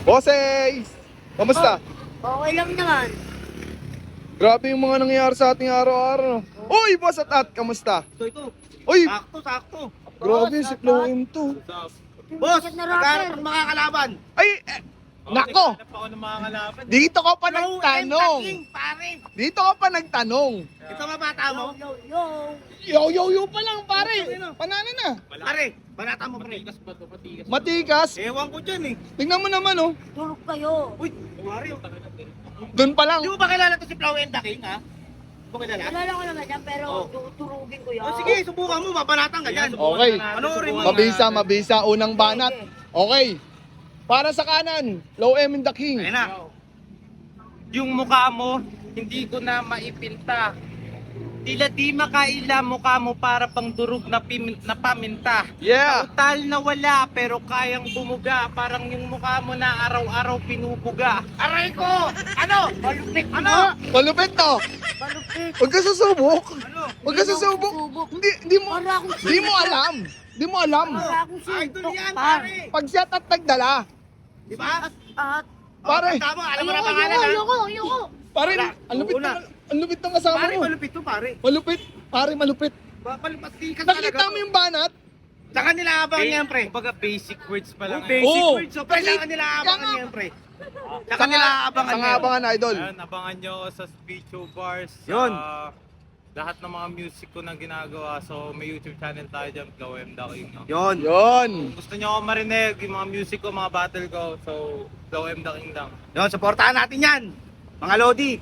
Boses! Kamusta? Okay lang naman. Grabe yung mga nangyayari sa ating araw-araw. Uy, boss at kamusta? Ito. Uy, Sakto. grabe si Flow M2. Boss, Sikat na maghanap rapper. ng mga kalaban. Ay, nako! Dito ka pa Flow and nagtanong. King, pare. Dito ka pa nagtanong. Ito ba bata mo? Yo. Pa lang, pare. Panana na. Pare, banata mo pre. Matikas. Ewan ko dyan eh. Tingnan mo naman, oh. Tulog kayo. Uy, pare. Doon pa lang. Di mo ba kilala to si Flow and the King, ha? Di mo kilala? Alala ko naman yan, pero Oh. turugin ko yan. O sige, subukan mo, babanatan ka dyan. Okay. Panoorin mo. Mabisa. Unang banat. Okay. Para sa kanan, Low M and the King. Ayun na. Yung mukha mo, hindi ko na maipinta. Tila di makaila mukha mo para pang durog na, na paminta. Yeah. Kautal na wala pero kayang bumuga. Parang yung mukha mo na araw-araw pinupuga. Aray ko! Ano? Malupit Ano? Malupit to. Malupit. Huwag ka susubok. Ano? Huwag ka susubok. Hindi mo, Para akong di mo alam. Di mo alam. Para akong Idol sintok, yan, par. pare. Pag siya at nagdala, Di ba? At, pare. Tama, alam mo na pangalan, ha? ayoko. pare, Wala. ang lupit ng kasama Pare, mo. malupit to, pare. Malupit. Pare, malupit. Palipas-tikas Nakita mo yung banat? Saka nila abangan yan, pre. Kumbaga basic words pa lang. Basic Oo. words. So, pre, saka nila abangan yan, pre. Saka nila abangan Sa yan. abangan, idol. Ayan, abangan nyo ako sa Speecho Bars. Yun. Lahat ng mga music ko na ginagawa. So may YouTube channel tayo dyan, Flow M the King. No? Yun. Yun. Gusto nyo ako marinig, yung mga music ko, mga battle ko. So Flow M the King lang. Yun, supportahan natin yan. Mga Lodi.